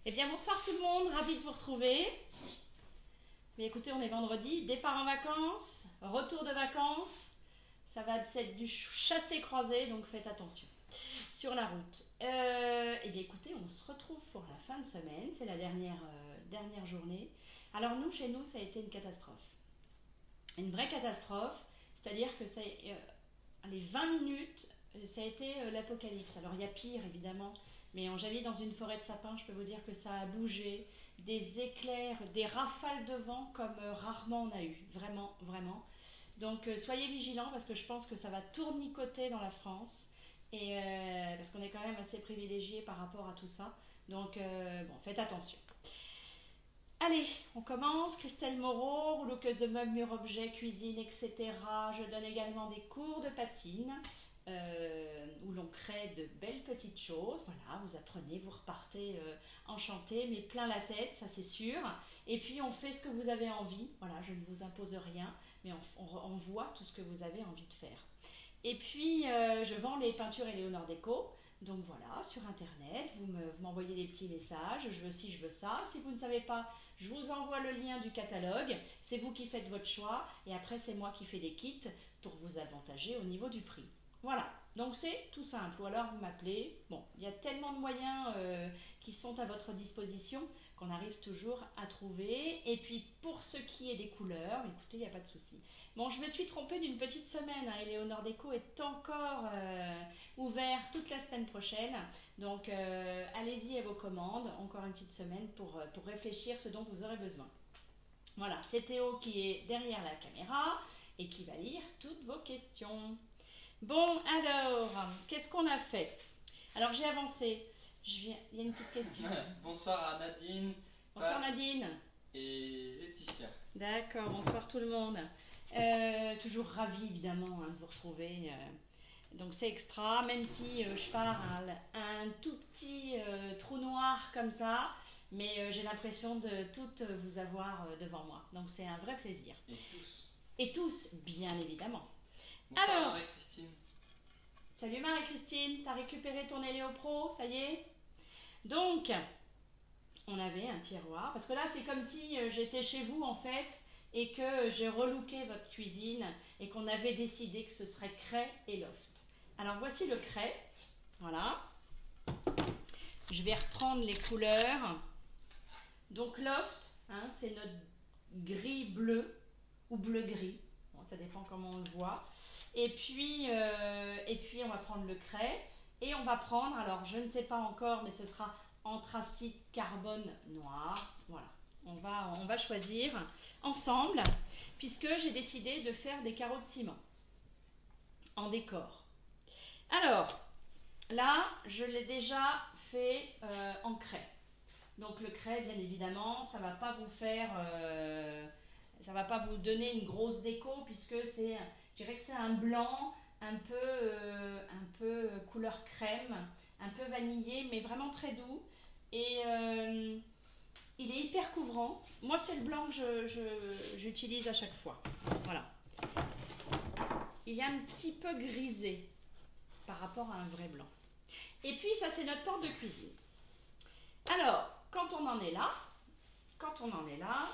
Eh bien bonsoir tout le monde, ravi de vous retrouver. Mais écoutez, on est vendredi, départ en vacances, retour de vacances. Ça va être du chassé-croisé, donc faites attention sur la route. Eh bien écoutez, on se retrouve pour la fin de semaine, c'est la dernière journée. Alors nous, chez nous, ça a été une catastrophe. Une vraie catastrophe, c'est-à-dire que les 20 minutes, ça a été l'apocalypse. Alors il y a pire évidemment, mais j'habite dans une forêt de sapins, je peux vous dire que ça a bougé, des éclairs, des rafales de vent comme rarement on a eu, vraiment, vraiment. Donc soyez vigilants parce que je pense que ça va tournicoter dans la France, et parce qu'on est quand même assez privilégiés par rapport à tout ça. Donc bon, faites attention. Allez, on commence. Christelle Moreau, rouloqueuse de meubles, murs, objets, cuisine, etc. Je donne également des cours de patine où l'on crée de belles petites choses. Voilà, vous apprenez, vous repartez enchanté, mais plein la tête, ça c'est sûr. Et puis on fait ce que vous avez envie. Voilà, je ne vous impose rien, mais on voit tout ce que vous avez envie de faire. Et puis je vends les peintures Éléonore Déco. Donc voilà, sur internet, vous m'envoyez des petits messages, je veux ci, je veux ça. Si vous ne savez pas, je vous envoie le lien du catalogue, c'est vous qui faites votre choix, et après c'est moi qui fais des kits pour vous avantager au niveau du prix. Voilà, donc c'est tout simple, ou alors vous m'appelez. Bon, il y a tellement de moyens qui sont à votre disposition qu'on arrive toujours à trouver. Et puis pour ce qui est des couleurs, écoutez, il n'y a pas de souci. Bon, je me suis trompée d'une petite semaine, hein. Éléonore Déco est encore ouvert toute la semaine prochaine. Donc allez-y à vos commandes, encore une petite semaine pour réfléchir ce dont vous aurez besoin. Voilà, c'est Théo qui est derrière la caméra et qui va lire toutes vos questions. Bon, alors, qu'est-ce qu'on a fait? Alors j'ai avancé. Il y a une petite question. Bonsoir à Nadine. Bonsoir Nadine. Et Laetitia. D'accord, bonsoir tout le monde. Toujours ravie évidemment de vous retrouver. Donc c'est extra, même si je parle un tout petit trou noir comme ça, mais j'ai l'impression de toutes vous avoir devant moi. Donc c'est un vrai plaisir. Et tous. Et tous, bien évidemment. Bonsoir Alors, Marie-Christine. Salut Marie-Christine, t'as récupéré ton Eléo Pro, ça y est? Donc, on avait un tiroir, parce que là c'est comme si j'étais chez vous en fait, et que j'ai relooké votre cuisine, et qu'on avait décidé que ce serait craie et loft. Alors voici le craie, voilà. Je vais reprendre les couleurs. Donc loft, hein, c'est notre gris bleu, ou bleu gris, bon, ça dépend comment on le voit. Et puis on va prendre le craie, et on va prendre, alors je ne sais pas encore, mais ce sera anthracite carbone noir. Voilà, on va choisir ensemble, puisque j'ai décidé de faire des carreaux de ciment en décor. Alors, là, je l'ai déjà fait en craie. Donc le craie, bien évidemment, ça ne va pas vous faire... ça ne va pas vous donner une grosse déco, puisque c'est... Je dirais que c'est un blanc un peu couleur crème, un peu vanillé, mais vraiment très doux. Et il est hyper couvrant. Moi, c'est le blanc que j'utilise à chaque fois. Voilà. Il est un petit peu grisé par rapport à un vrai blanc. Et puis, ça, c'est notre porte de cuisine. Alors, quand on en est là,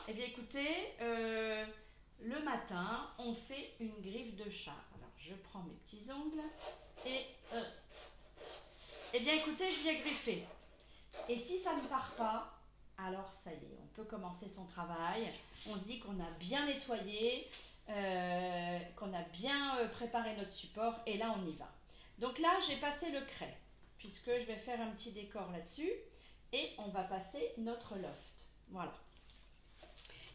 eh bien, écoutez... le matin, on fait une griffe de chat. Alors, je prends mes petits ongles et... Eh bien, écoutez, je viens griffer. Et si ça ne part pas, alors ça y est, on peut commencer son travail. On se dit qu'on a bien nettoyé, qu'on a bien préparé notre support, et là, on y va. Donc là, j'ai passé le craie, puisque je vais faire un petit décor là-dessus, et on va passer notre loft. Voilà.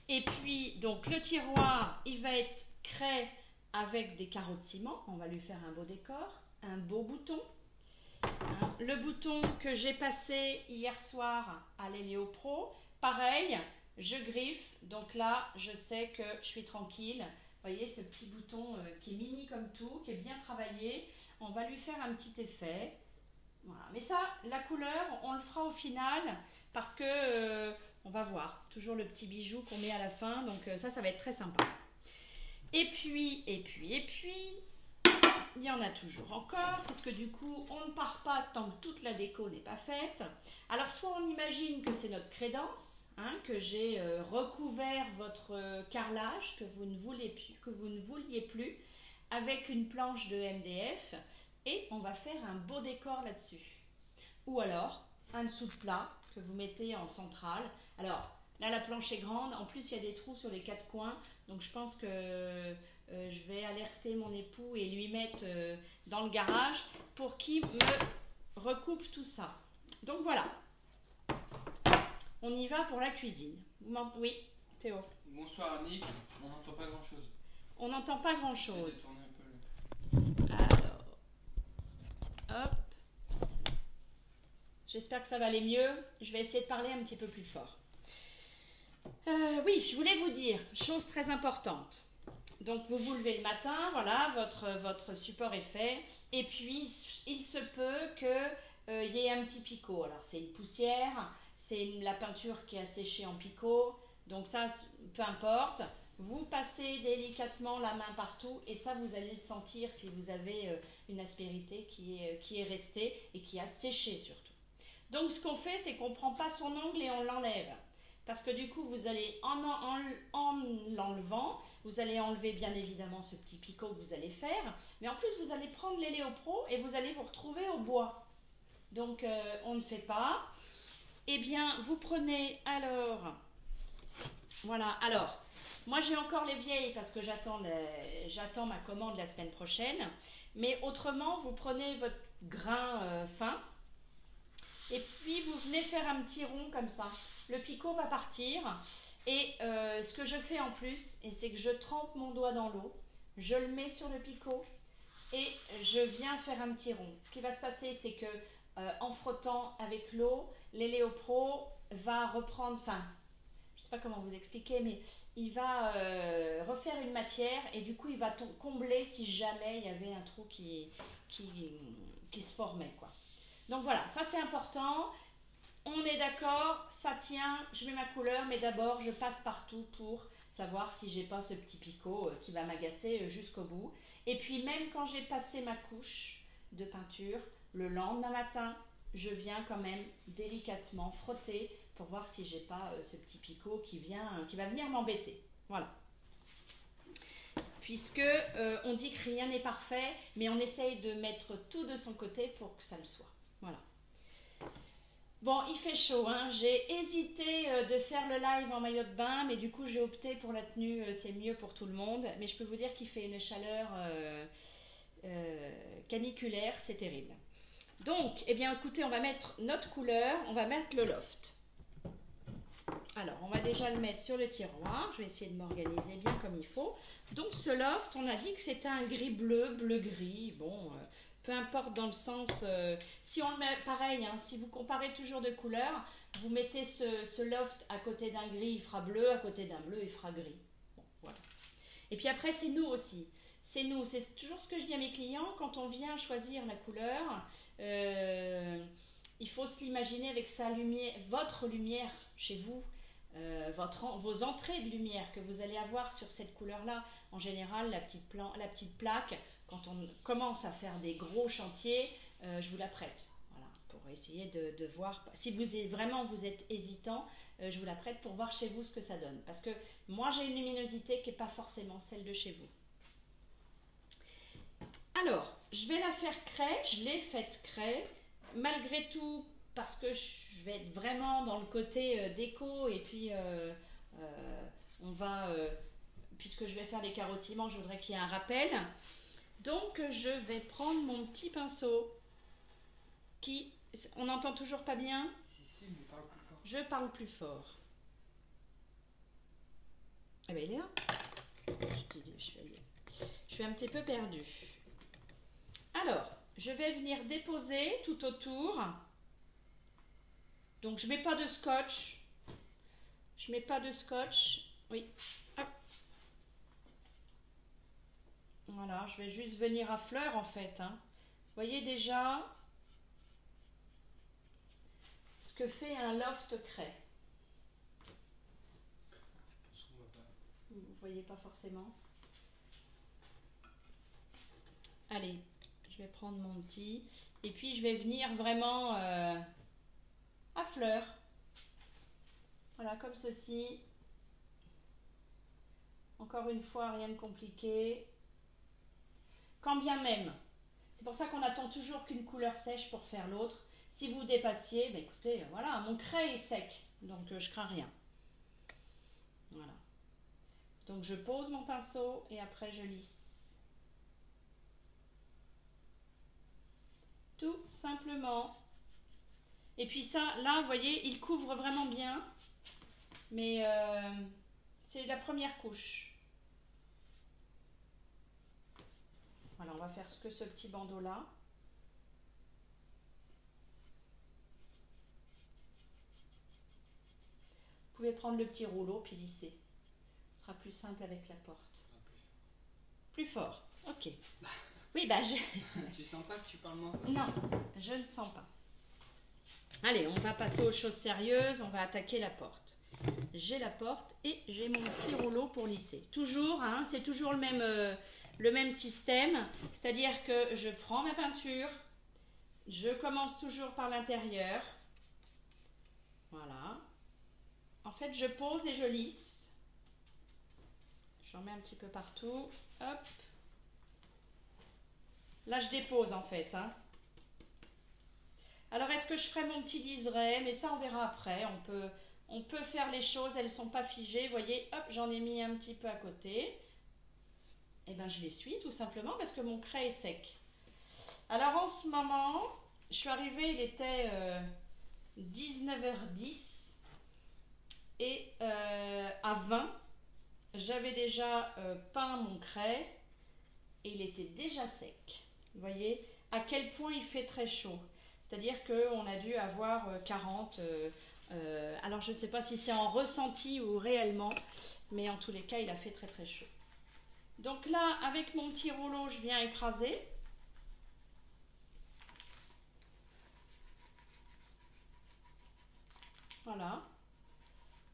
Et puis, donc, le tiroir, il va être craie avec des carreaux de ciment. On va lui faire un beau décor, un beau bouton. Hein, le bouton que j'ai passé hier soir à l'Eléo Pro, pareil, je griffe. Donc là, je sais que je suis tranquille. Vous voyez, ce petit bouton qui est mini comme tout, qui est bien travaillé. On va lui faire un petit effet. Voilà. Mais ça, la couleur, on le fera au final, parce que... on va voir, toujours le petit bijou qu'on met à la fin, donc ça va être très sympa. Et puis, il y en a toujours encore, parce que du coup, on ne part pas tant que toute la déco n'est pas faite. Alors, soit on imagine que c'est notre crédence, hein, que j'ai recouvert votre carrelage, que vous ne vouliez plus, avec une planche de MDF, et on va faire un beau décor là-dessus. Ou alors, un dessous de plat, que vous mettez en centrale. Alors, là, la planche est grande, en plus, il y a des trous sur les 4 coins, donc je pense que je vais alerter mon époux et lui mettre dans le garage pour qu'il me recoupe tout ça. Donc voilà, on y va pour la cuisine. Oui, Théo. Bonsoir Annick, on n'entend pas grand chose. On n'entend pas grand chose. Alors, hop. J'espère que ça va aller mieux. Je vais essayer de parler un petit peu plus fort. Oui, je voulais vous dire, chose très importante. Donc vous vous levez le matin, voilà, votre support est fait. Et puis, il se peut qu'il y ait un petit picot. Alors c'est une poussière, c'est la peinture qui a séché en picot. Donc ça, peu importe. Vous passez délicatement la main partout et ça, vous allez le sentir si vous avez une aspérité qui est restée et qui a séché surtout. Donc ce qu'on fait, c'est qu'on ne prend pas son ongle et on l'enlève. Parce que du coup, vous allez, en l'enlevant, vous allez enlever bien évidemment ce petit picot que vous allez faire. Mais en plus, vous allez prendre l'Eléopro et vous allez vous retrouver au bois. Donc, on ne fait pas. Eh bien, vous prenez alors... Voilà, alors, moi j'ai encore les vieilles parce que j'attends ma commande la semaine prochaine. Mais autrement, vous prenez votre grain fin. Et puis vous venez faire un petit rond comme ça. Le picot va partir. Et ce que je fais en plus, c'est que je trempe mon doigt dans l'eau. Je le mets sur le picot. Et je viens faire un petit rond. Ce qui va se passer, c'est que en frottant avec l'eau, l'Eléopro va reprendre... Enfin, je ne sais pas comment vous expliquer, mais il va refaire une matière. Et du coup, il va combler si jamais il y avait un trou qui se formait, quoi. Donc voilà, ça c'est important. On est d'accord, ça tient, je mets ma couleur, mais d'abord je passe partout pour savoir si j'ai pas ce petit picot qui va m'agacer jusqu'au bout. Et puis même quand j'ai passé ma couche de peinture, le lendemain matin, je viens quand même délicatement frotter pour voir si j'ai pas ce petit picot qui va venir m'embêter. Voilà. Puisque on dit que rien n'est parfait, mais on essaye de mettre tout de son côté pour que ça le soit. Voilà. Bon, il fait chaud, hein. J'ai hésité de faire le live en maillot de bain, mais du coup j'ai opté pour la tenue, c'est mieux pour tout le monde. Mais je peux vous dire qu'il fait une chaleur caniculaire, c'est terrible. Donc, eh bien écoutez, on va mettre notre couleur, on va mettre le loft. Alors, on va déjà le mettre sur le tiroir, je vais essayer de m'organiser bien comme il faut. Donc ce loft, on a dit que c'était un gris bleu, bleu-gris, bon... peu importe dans le sens, si on le met pareil, hein, si vous comparez toujours de couleurs, vous mettez ce loft à côté d'un gris, il fera bleu, à côté d'un bleu, il fera gris. Bon, voilà. Et puis après, c'est nous aussi. C'est nous, c'est toujours ce que je dis à mes clients, quand on vient choisir la couleur, il faut se l'imaginer avec sa lumière, votre lumière chez vous, vos entrées de lumière que vous allez avoir sur cette couleur-là. En général, la petite plaque, quand on commence à faire des gros chantiers, je vous la prête. Voilà, pour essayer de voir. Si vous êtes hésitant, je vous la prête pour voir chez vous ce que ça donne. Parce que moi, j'ai une luminosité qui n'est pas forcément celle de chez vous. Alors, je vais la faire craie. Je l'ai faite craie. Malgré tout, parce que je vais être vraiment dans le côté déco et puis on va... puisque je vais faire les carottiments, je voudrais qu'il y ait un rappel. Donc, je vais prendre mon petit pinceau qui... On n'entend toujours pas bien? Si, mais parle plus fort. Je parle plus fort. Eh bien, il est là. Je suis un petit peu perdue. Alors, je vais venir déposer tout autour. Donc, je ne mets pas de scotch. Je ne mets pas de scotch. Oui. Hop. Voilà, je vais juste venir à fleur en fait. Hein. Vous voyez déjà ce que fait un loft craie. Vous ne voyez pas forcément. Allez, je vais prendre mon petit. Et puis, je vais venir vraiment à fleur. Voilà, comme ceci. Encore une fois, rien de compliqué. Quand bien même, c'est pour ça qu'on attend toujours qu'une couleur sèche pour faire l'autre. Si vous dépassiez, ben écoutez, voilà, mon craie est sec, donc je crains rien. Voilà. Donc je pose mon pinceau et après je lisse. Tout simplement. Et puis ça, là, vous voyez, il couvre vraiment bien. Mais c'est la première couche. Voilà, on va faire que ce petit bandeau là. Vous pouvez prendre le petit rouleau puis lisser. Ce sera plus simple avec la porte. Plus fort, ok. Oui, bah je... Tu sens pas que tu parles moins? Non, je ne sens pas. Allez, on va passer aux choses sérieuses. On va attaquer la porte. J'ai la porte et j'ai mon petit rouleau pour lisser. Toujours, hein, c'est toujours le même système. C'est-à-dire que je prends ma peinture. Je commence toujours par l'intérieur. Voilà. En fait, je pose et je lisse. J'en mets un petit peu partout. Hop. Là, je dépose en fait. Hein. Alors, est-ce que je ferai mon petit liseré? Mais ça, on verra après. On peut faire les choses, elles ne sont pas figées. Vous voyez, hop, j'en ai mis un petit peu à côté. Et bien, je l'essuie tout simplement parce que mon craie est sec. Alors, en ce moment, je suis arrivée, il était 19h10. Et à 20, j'avais déjà peint mon craie et il était déjà sec. Vous voyez à quel point il fait très chaud. C'est-à-dire qu'on a dû avoir 40. Alors je ne sais pas si c'est en ressenti ou réellement, mais en tous les cas, il a fait très très chaud. Donc là, avec mon petit rouleau, je viens écraser. Voilà.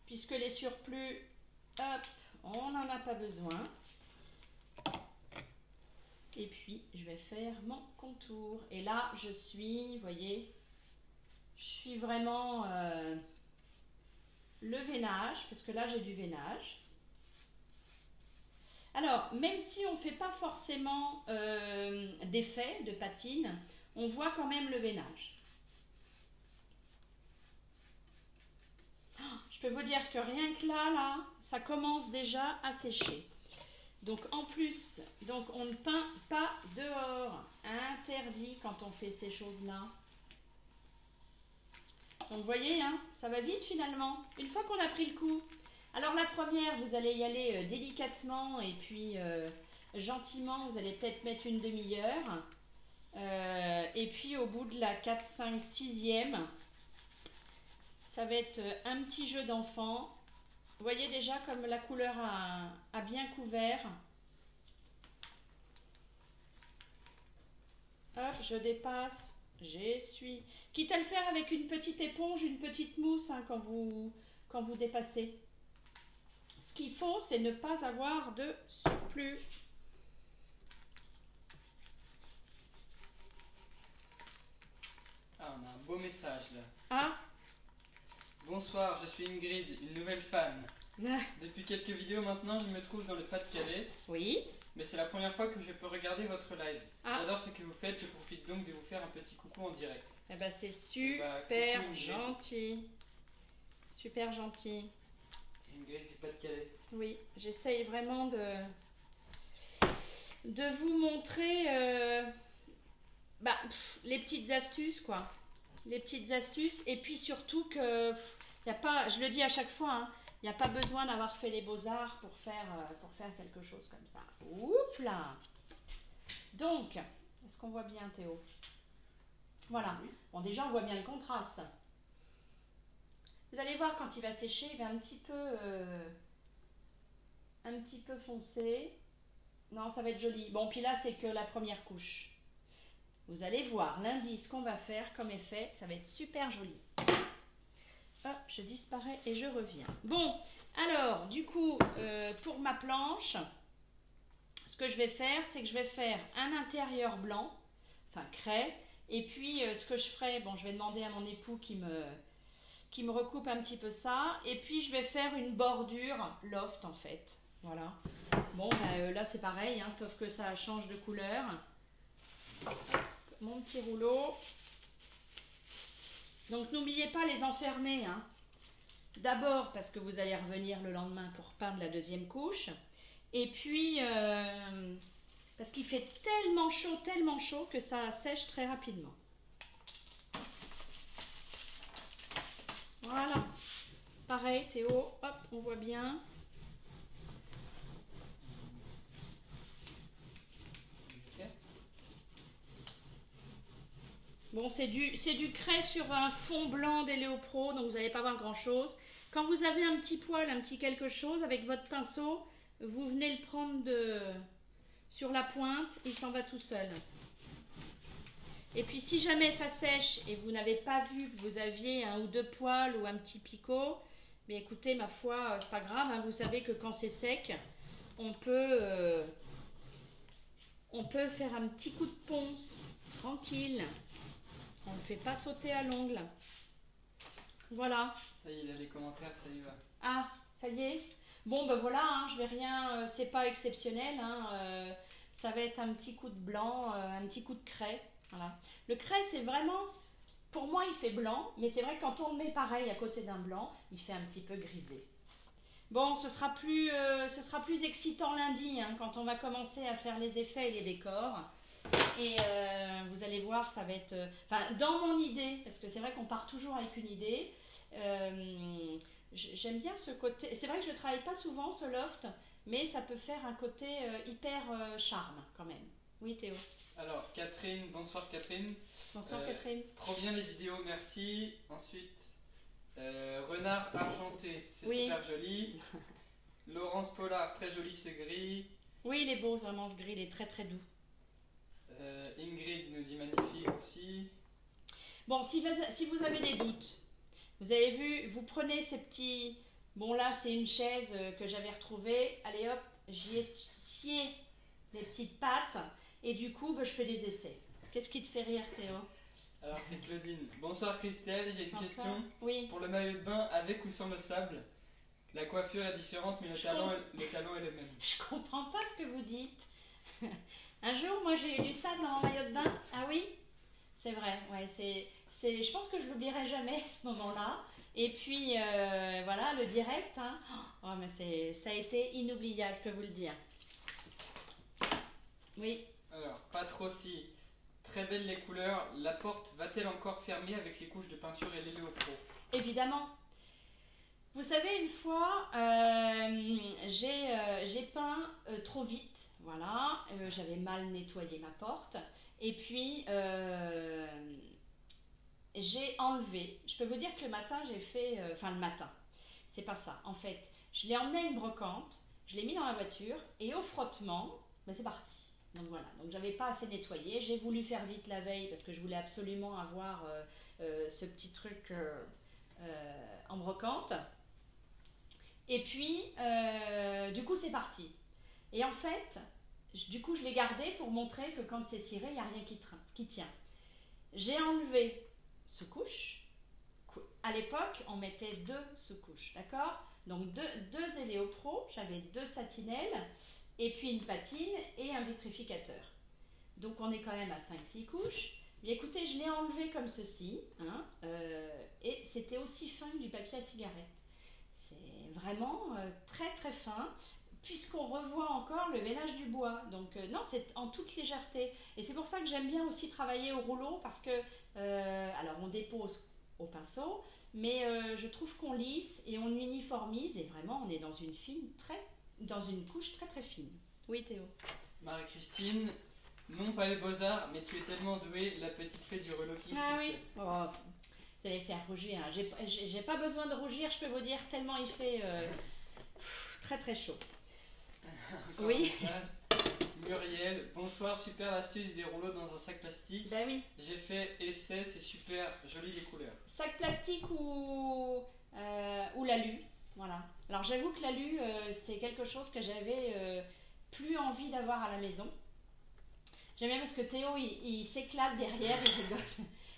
Puisque les surplus, hop, on n'en a pas besoin. Et puis, je vais faire mon contour. Et là, je suis, vous voyez, je suis vraiment le veinage, parce que là, j'ai du veinage. Alors, même si on ne fait pas forcément d'effet de patine, on voit quand même le veinage. Je peux vous dire que rien que là, ça commence déjà à sécher. Donc en plus, donc on ne peint pas dehors, interdit quand on fait ces choses-là. Donc vous voyez, hein, ça va vite finalement, une fois qu'on a pris le coup. Alors la première, vous allez y aller délicatement et puis gentiment, vous allez peut-être mettre une demi-heure. Et puis au bout de la 4, 5, 6e, ça va être un petit jeu d'enfant. Vous voyez déjà comme la couleur a bien couvert. Hop, je dépasse, j'essuie. Quitte à le faire avec une petite éponge, une petite mousse hein, quand vous dépassez. Ce qu'il faut, c'est ne pas avoir de surplus. Ah, on a un beau message là. Ah. Bonsoir, je suis Ingrid, une nouvelle fan. Depuis quelques vidéos maintenant, je me trouve dans le Pas-de-Calais. Oui. Mais c'est la première fois que je peux regarder votre live. Ah. J'adore ce que vous faites, je profite donc de vous faire un petit coucou en direct. Eh ben c'est super gentil. Super gentil. Ingrid du Pas-de-Calais. Oui, j'essaye vraiment de vous montrer les petites astuces quoi. Les petites astuces et puis surtout que y a pas, je le dis à chaque fois, hein, il n'y a pas besoin d'avoir fait les beaux-arts pour faire quelque chose comme ça. Oups là. Donc, est-ce qu'on voit bien Théo? Voilà. Oui. Bon déjà on voit bien le contraste. Vous allez voir quand il va sécher, il va un petit peu foncé. Non, ça va être joli. Bon, puis là c'est que la première couche. Vous allez voir l'indice qu'on va faire comme effet, ça va être super joli. Hop, je disparais et je reviens. Bon, alors, du coup, pour ma planche, ce que je vais faire, c'est que je vais faire un intérieur blanc, enfin craie, et puis ce que je ferai, bon je vais demander à mon époux qui me recoupe un petit peu ça, et puis je vais faire une bordure loft en fait, voilà. Bon là c'est pareil, hein, sauf que ça change de couleur. Mon petit rouleau. Donc n'oubliez pas les enfermer, hein. D'abord parce que vous allez revenir le lendemain pour peindre la deuxième couche. Et puis parce qu'il fait tellement chaud que ça sèche très rapidement. Voilà. Pareil Théo, hop, on voit bien. Bon, c'est du craie sur un fond blanc d'Héléopro, donc vous n'allez pas voir grand chose. Quand vous avez un petit poil, un petit quelque chose, avec votre pinceau, vous venez le prendre sur la pointe, il s'en va tout seul. Et puis si jamais ça sèche et vous n'avez pas vu que vous aviez un ou deux poils ou un petit picot, mais écoutez, ma foi, c'est pas grave, hein, vous savez que quand c'est sec, on peut faire un petit coup de ponce, tranquille. On ne fait pas sauter à l'ongle. Voilà. Ça y est, là, les commentaires, ça y va. Ah, ça y est. Bon, ben voilà, hein, je vais rien, c'est pas exceptionnel. Hein, ça va être un petit coup de blanc, un petit coup de craie. Voilà. Le craie, c'est vraiment, pour moi, il fait blanc, mais c'est vrai que quand on le met pareil à côté d'un blanc, il fait un petit peu grisé. Bon, ce sera plus excitant lundi, hein, quand on va commencer à faire les effets et les décors. Et vous allez voir, ça va être... Enfin, dans mon idée, parce que c'est vrai qu'on part toujours avec une idée, j'aime bien ce côté... C'est vrai que je ne travaille pas souvent ce loft, mais ça peut faire un côté hyper charme quand même. Oui Théo. Alors Catherine, bonsoir Catherine. Bonsoir Catherine. Trop bien les vidéos, merci. Ensuite, renard argenté, c'est oui. Super joli. Laurence Pollard, très joli ce gris. Oui, il est beau vraiment ce gris, il est très très doux. Ingrid nous dit magnifique aussi. Bon, si vous avez des doutes, vous avez vu, vous prenez ces petits... Bon là, c'est une chaise que j'avais retrouvée. Allez hop, j'y ai scié les petites pattes. Et du coup, je fais des essais. Qu'est-ce qui te fait rire Théo? Alors c'est Claudine. Bonsoir Christelle, j'ai une question. Oui. Pour le maillot de bain, avec ou sans le sable? La coiffure est différente, mais le talon est le même. Je comprends pas ce que vous dites. Un jour, moi, j'ai eu du sable dans mon maillot de bain. Ah oui? C'est vrai, ouais, je pense que je l'oublierai jamais, ce moment-là. Et puis, voilà, le direct, hein. Oh, mais ça a été inoubliable, je peux vous le dire. Oui. Alors, pas trop si. Très belles les couleurs. La porte va-t-elle encore fermer avec les couches de peinture et l'Héléopro? Évidemment. Vous savez, une fois, j'ai peint trop vite. Voilà, j'avais mal nettoyé ma porte et puis j'ai enlevé. Je peux vous dire que le matin j'ai fait, enfin le matin, c'est pas ça. En fait, je l'ai emmené à une brocante, je l'ai mis dans la voiture et au frottement, ben c'est parti. Donc voilà, donc j'avais pas assez nettoyé. J'ai voulu faire vite la veille parce que je voulais absolument avoir ce petit truc en brocante. Et puis, du coup, c'est parti. Et en fait, du coup, je l'ai gardé pour montrer que quand c'est ciré, il n'y a rien qui tient. J'ai enlevé sous-couche. À l'époque, on mettait 2 sous-couches, d'accord? Donc, deux Héléopro, j'avais 2 satinelles, et puis une patine et un vitrificateur. Donc, on est quand même à 5-6 couches. Mais écoutez, je l'ai enlevé comme ceci, hein, et c'était aussi fin que du papier à cigarette. C'est vraiment très très fin, puisqu'on revoit encore le veinage du bois. Donc non, c'est en toute légèreté. Et c'est pour ça que j'aime bien aussi travailler au rouleau, parce que, alors on dépose au pinceau, mais je trouve qu'on lisse et on uniformise, et vraiment on est dans une couche très très fine. Oui Théo. Marie-Christine, non pas les beaux-arts, mais tu es tellement douée, la petite fée du rouleau qui Ah oui. Oh, vous allez me faire rougir. Hein. J'ai pas besoin de rougir, je peux vous dire, tellement il fait très très chaud. Oui. Muriel, bonsoir, super astuce des rouleaux dans un sac plastique. Ben oui. J'ai fait essai, c'est super joli les couleurs. Sac plastique ou l'alu. Voilà. Alors j'avoue que l'alu, c'est quelque chose que j'avais plus envie d'avoir à la maison. J'aime bien parce que Théo, il s'éclate derrière, il rigole.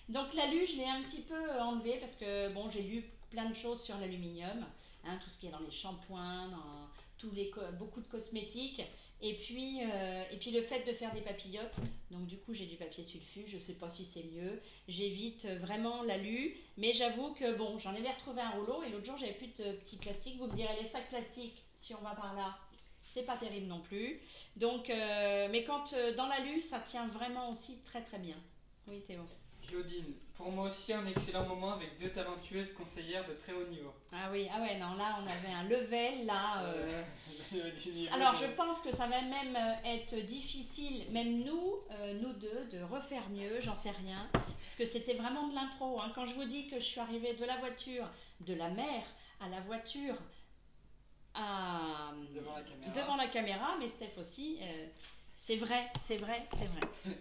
Donc l'alu, je l'ai un petit peu enlevé parce que bon, j'ai lu plein de choses sur l'aluminium, hein, tout ce qui est dans les shampoings, dans beaucoup de cosmétiques, et puis le fait de faire des papillotes. Donc du coup, j'ai du papier sulfu, je sais pas si c'est mieux. J'évite vraiment l'alu, mais j'avoue que bon, j'en avais retrouvé un rouleau et l'autre jour, j'avais plus de petits plastiques. Vous me direz les sacs plastiques, si on va par là, c'est pas terrible non plus. Donc, mais quand dans l'alu, ça tient vraiment aussi très très bien. Oui, Théo. Claudine, pour moi aussi un excellent moment avec deux talentueuses conseillères de très haut niveau. Ah oui, ah ouais, non, là on avait un level, là. Alors je pense que ça va même être difficile, même nous deux, de refaire mieux, j'en sais rien, parce que c'était vraiment de l'impro. Hein. Quand je vous dis que je suis arrivée de la voiture, de la mer à la voiture, devant la caméra, mais Steph aussi, c'est vrai.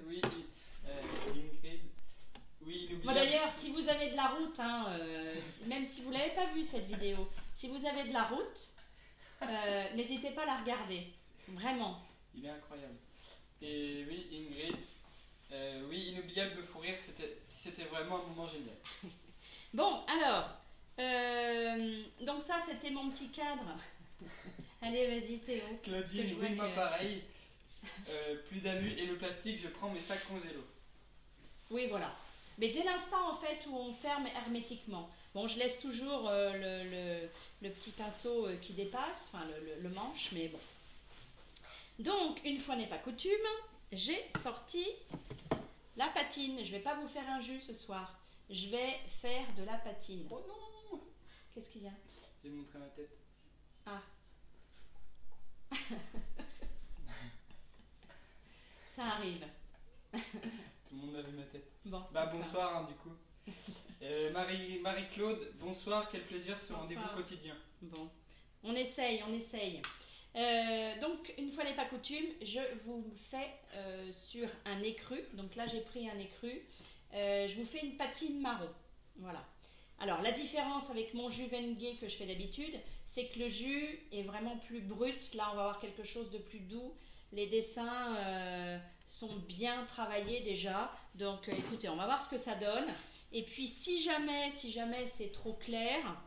Oui, Ingrid. Oui, bon, d'ailleurs, si vous avez de la route, hein, même si vous ne l'avez pas vue cette vidéo, si vous avez de la route, n'hésitez pas à la regarder. Vraiment. Il est incroyable. Et oui, Ingrid, oui, inoubliable fou rire, c'était vraiment un moment génial. Bon, alors, donc ça, c'était mon petit cadre. Allez, vas-y, Théo. Claudine, oui, moi pareil. Plus d'alu et le plastique, je prends mes sacs congélo. Oui, voilà. Mais dès l'instant en fait où on ferme hermétiquement, bon, je laisse toujours le petit pinceau qui dépasse, enfin le manche, mais bon. Donc, une fois n'est pas coutume, j'ai sorti la patine. Je ne vais pas vous faire un jus ce soir. Je vais faire de la patine. Oh non! Qu'est-ce qu'il y a? J'ai montré ma tête. Ah. Ça arrive. Tout le monde a vu ma tête. Bon, bah bonsoir hein, du coup. Marie-Claude, bonsoir, quel plaisir ce rendez-vous quotidien. Bon, on essaye. Donc, une fois n'est pas coutume, je vous fais sur un écru. Donc là, j'ai pris un écru. Je vous fais une patine marron. Voilà. Alors, la différence avec mon jus Vengue que je fais d'habitude, c'est que le jus est vraiment plus brut. Là, on va avoir quelque chose de plus doux. Les dessins sont bien travaillés déjà. Donc, écoutez, on va voir ce que ça donne. Et puis, si jamais c'est trop clair,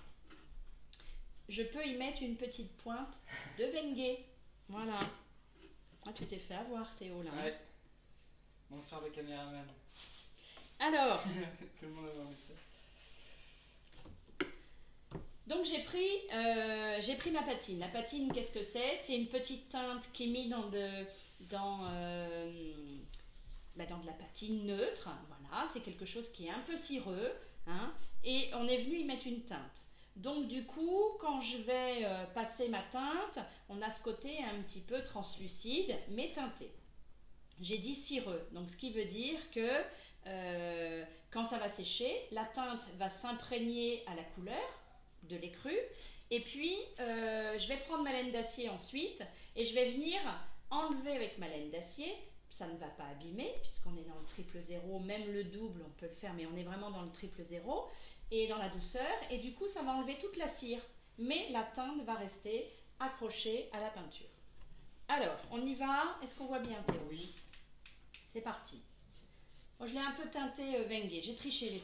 je peux y mettre une petite pointe de Vengue. Voilà. Ah, tu t'es fait avoir, Théo, là. Ouais. Bonsoir, le caméraman. Alors. Tout le monde a vu ça. Donc j'ai pris ma patine. La patine, qu'est-ce que c'est? C'est une petite teinte qui est mise dans de la patine neutre. Voilà, c'est quelque chose qui est un peu cireux. Hein, et on est venu y mettre une teinte. Donc du coup, quand je vais passer ma teinte, on a ce côté un petit peu translucide, mais teinté. J'ai dit cireux, donc ce qui veut dire que quand ça va sécher, la teinte va s'imprégner à la couleur de l'écru, et puis je vais prendre ma laine d'acier ensuite, et je vais venir enlever avec ma laine d'acier. Ça ne va pas abîmer, puisqu'on est dans le triple zéro, même le double, on peut le faire, mais on est vraiment dans le triple zéro, et dans la douceur, et du coup ça va enlever toute la cire, mais la teinte va rester accrochée à la peinture. Alors, on y va, est-ce qu'on voit bien, Théo? Oui. C'est parti. Bon, je l'ai un peu teinté Vengue, j'ai triché.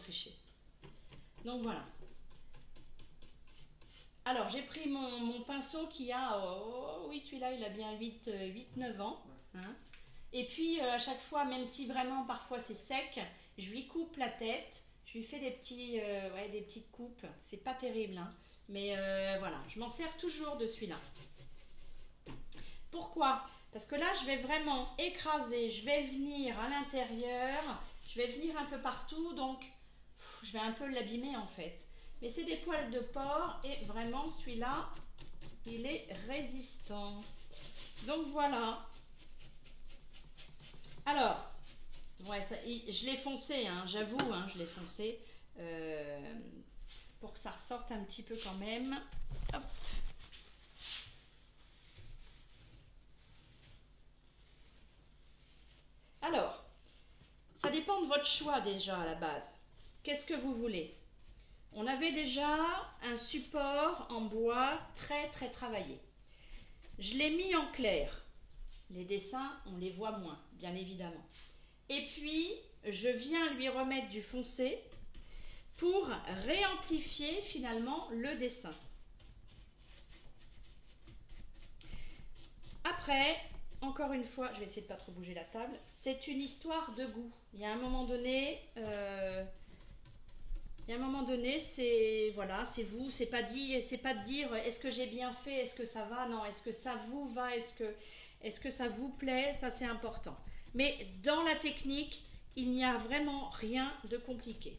Donc voilà. Alors, j'ai pris mon pinceau qui a, oui, celui-là, il a bien 8-9 ans. Hein. Et puis, à chaque fois, même si vraiment, parfois, c'est sec, je lui coupe la tête. Je lui fais des petites coupes. C'est pas terrible, hein. Mais voilà, je m'en sers toujours de celui-là. Pourquoi? Parce que là, je vais vraiment écraser. Je vais venir à l'intérieur. Je vais venir un peu partout. Donc, je vais un peu l'abîmer, en fait. Mais c'est des poils de porc et vraiment celui-là, il est résistant. Donc voilà. Alors, ouais, je l'ai foncé, hein, j'avoue, hein, je l'ai foncé pour que ça ressorte un petit peu quand même. Hop. Alors, ça dépend de votre choix déjà à la base. Qu'est-ce que vous voulez? On avait déjà un support en bois très très travaillé. Je l'ai mis en clair. Les dessins, on les voit moins, bien évidemment. Et puis, je viens lui remettre du foncé pour réamplifier finalement le dessin. Après, encore une fois, je vais essayer de ne pas trop bouger la table, c'est une histoire de goût. Il y a un moment donné, c'est voilà, c'est vous, c'est pas de dire est-ce que j'ai bien fait, est-ce que ça va, non, est-ce que ça vous va, est-ce que ça vous plaît, ça c'est important. Mais dans la technique, il n'y a vraiment rien de compliqué.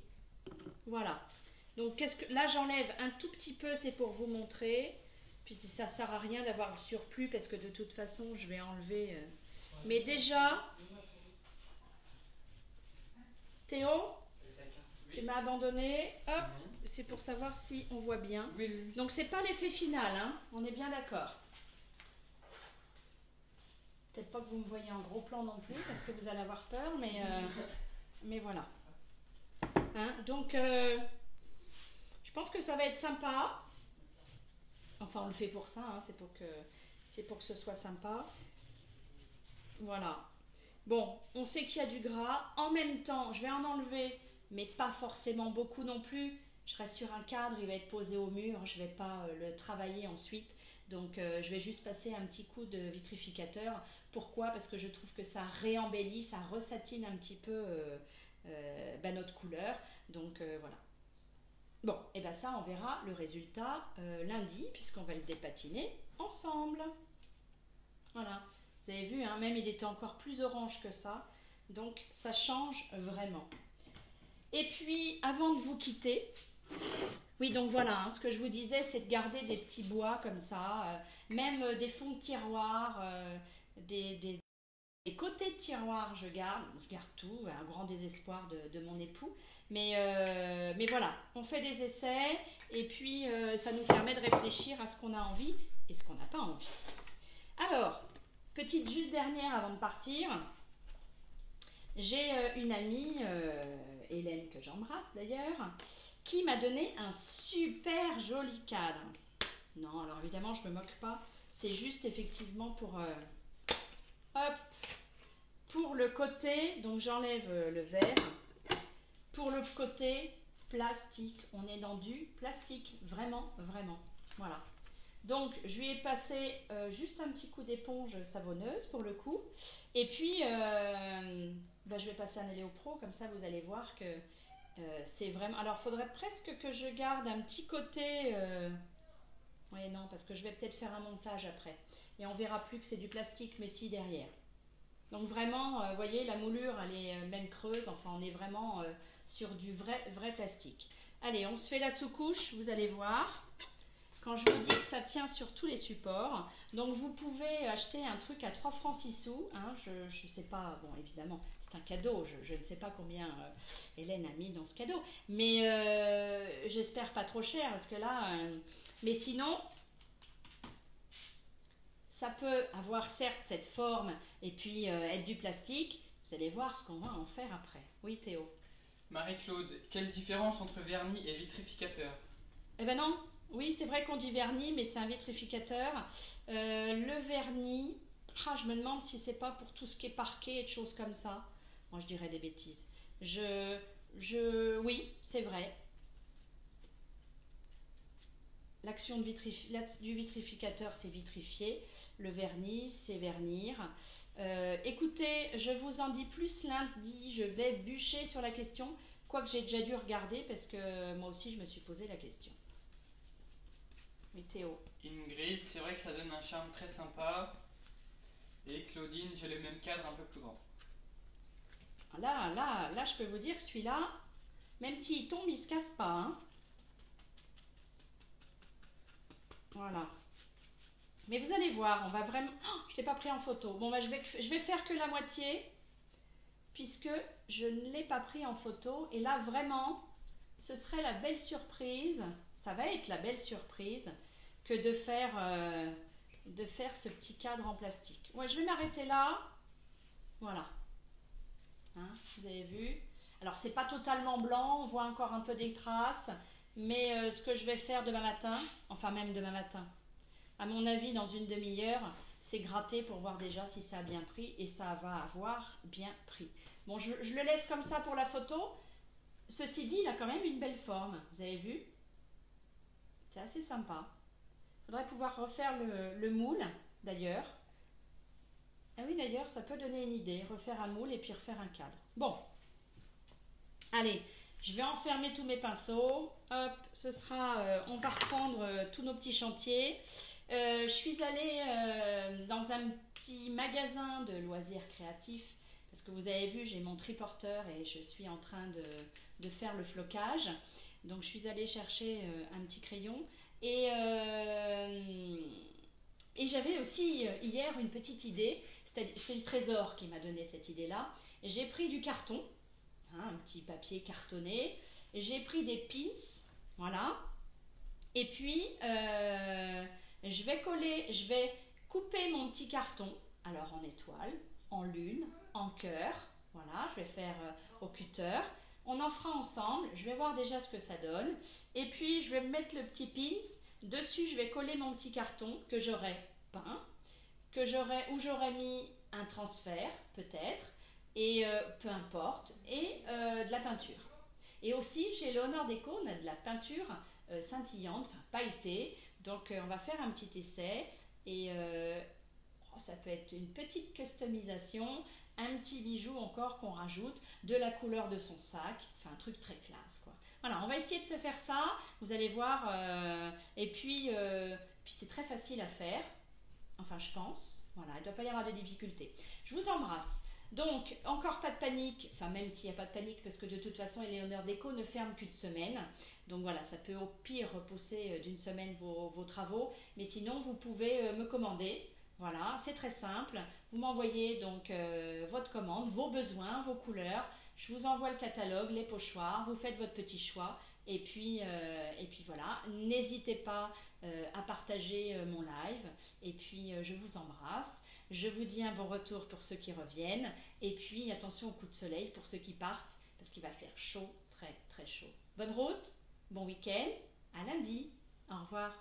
Voilà. Donc là j'enlève un tout petit peu, c'est pour vous montrer. Puis ça sert à rien d'avoir le surplus parce que de toute façon je vais enlever. Mais déjà, Théo, tu m'as abandonné. Hop, c'est pour savoir si on voit bien. Oui. Donc c'est pas l'effet final, hein. On est bien d'accord. Peut-être pas que vous me voyez en gros plan non plus parce que vous allez avoir peur, mais voilà. Hein, donc je pense que ça va être sympa. Enfin, on le fait pour ça, hein, c'est pour que ce soit sympa. Voilà. Bon, on sait qu'il y a du gras. En même temps, je vais en enlever, mais pas forcément beaucoup non plus. Je reste sur un cadre, il va être posé au mur. Je ne vais pas le travailler ensuite. Donc, je vais juste passer un petit coup de vitrificateur. Pourquoi? Parce que je trouve que ça réembellit, ça resatine un petit peu notre couleur. Donc, voilà. Bon, et bien ça, on verra le résultat lundi, puisqu'on va le dépatiner ensemble. Voilà, vous avez vu, hein, même il était encore plus orange que ça, donc ça change vraiment. Et puis, avant de vous quitter, oui, donc voilà, hein, ce que je vous disais, c'est de garder des petits bois comme ça, même des fonds de tiroir, des côtés de tiroir, je garde tout, un grand désespoir de mon époux. Mais voilà, on fait des essais et puis ça nous permet de réfléchir à ce qu'on a envie et ce qu'on n'a pas envie. Alors, petite juste dernière avant de partir, j'ai une amie, Hélène, que j'embrasse d'ailleurs, qui m'a donné un super joli cadre. Non, alors évidemment, je ne me moque pas, c'est juste effectivement pour, hop, pour le côté, donc j'enlève le vert. Pour le côté plastique, on est dans du plastique, vraiment, vraiment. Voilà. Donc, je lui ai passé juste un petit coup d'éponge savonneuse pour le coup. Et puis, je vais passer un Eléopro, comme ça vous allez voir que c'est vraiment... Alors, il faudrait presque que je garde un petit côté... Oui, non, parce que je vais peut-être faire un montage après. Et on verra plus que c'est du plastique, mais si derrière. Donc vraiment, vous voyez, la moulure, elle est même creuse. Enfin, on est vraiment... sur du vrai plastique. Allez, on se fait la sous-couche, vous allez voir. Quand je vous dis que ça tient sur tous les supports, donc vous pouvez acheter un truc à 3 francs 6 sous. Hein, je ne sais pas, bon évidemment, c'est un cadeau, je ne sais pas combien Hélène a mis dans ce cadeau, mais j'espère pas trop cher, parce que là, mais sinon, ça peut avoir certes cette forme et puis être du plastique. Vous allez voir ce qu'on va en faire après. Oui, Théo? Marie-Claude, quelle différence entre vernis et vitrificateur? Eh ben non, oui c'est vrai qu'on dit vernis, mais c'est un vitrificateur. Le vernis, je me demande si c'est pas pour tout ce qui est parquet et de choses comme ça. Moi je dirais des bêtises. Oui, c'est vrai. L'action du vitrificateur, c'est vitrifier. Le vernis, c'est vernir. Écoutez, je vous en dis plus lundi, je vais bûcher sur la question, quoique j'ai déjà dû regarder parce que moi aussi je me suis posé la question. Oui, Théo? Ingrid, c'est vrai que ça donne un charme très sympa. Et Claudine, j'ai le même cadre un peu plus grand. Là, je peux vous dire que celui-là, même s'il tombe, il ne se casse pas. Hein. Voilà. Mais vous allez voir, on va vraiment... Oh, je ne l'ai pas pris en photo. Bon, je vais faire que la moitié, puisque je ne l'ai pas pris en photo. Et là, vraiment, ce serait la belle surprise, ça va être la belle surprise, que de faire ce petit cadre en plastique. Ouais, je vais m'arrêter là. Voilà. Hein, vous avez vu? Alors, c'est pas totalement blanc, on voit encore un peu des traces. Mais ce que je vais faire demain matin, enfin même demain matin, à mon avis, dans une demi-heure, c'est gratter pour voir déjà si ça a bien pris, et ça va avoir bien pris. Bon, je le laisse comme ça pour la photo. Ceci dit, il a quand même une belle forme, vous avez vu? C'est assez sympa. Il faudrait pouvoir refaire le moule, d'ailleurs. Ah oui, d'ailleurs, ça peut donner une idée, refaire un moule et puis refaire un cadre. Bon, allez, je vais enfermer tous mes pinceaux. Hop, ce sera, on va reprendre tous nos petits chantiers. Je suis allée dans un petit magasin de loisirs créatifs parce que vous avez vu, j'ai mon triporteur et je suis en train de faire le flocage. Donc je suis allée chercher un petit crayon et j'avais aussi hier une petite idée. C'est le Trésor qui m'a donné cette idée-là. J'ai pris du carton, hein, un petit papier cartonné. J'ai pris des pins, voilà. Et puis, je vais couper mon petit carton, alors en étoile, en lune, en cœur. Voilà, je vais faire au cutter. On en fera ensemble. Je vais voir déjà ce que ça donne. Et puis, je vais mettre le petit pins. Dessus, je vais coller mon petit carton que j'aurai peint. Où j'aurais mis un transfert peut-être et peu importe et de la peinture. Et aussi chez Léonore Déco on a de la peinture scintillante, enfin pailletée, donc on va faire un petit essai et ça peut être une petite customisation, un petit bijou encore qu'on rajoute, de la couleur de son sac, enfin un truc très classe quoi. Voilà, on va essayer de se faire ça, vous allez voir, et puis c'est très facile à faire. Enfin, je pense. Voilà, il ne doit pas y avoir de difficultés. Je vous embrasse. Donc, encore pas de panique. Enfin, même s'il n'y a pas de panique, parce que de toute façon, Léonore Déco ne ferme qu'une semaine. Donc voilà, ça peut au pire repousser d'une semaine vos travaux. Mais sinon, vous pouvez me commander. Voilà, c'est très simple. Vous m'envoyez donc votre commande, vos besoins, vos couleurs. Je vous envoie le catalogue, les pochoirs. Vous faites votre petit choix. Et puis voilà, n'hésitez pas à partager mon live. Et puis je vous embrasse. Je vous dis un bon retour pour ceux qui reviennent. Et puis attention au coup de soleil pour ceux qui partent, parce qu'il va faire chaud, très très chaud. Bonne route, bon week-end, à lundi. Au revoir.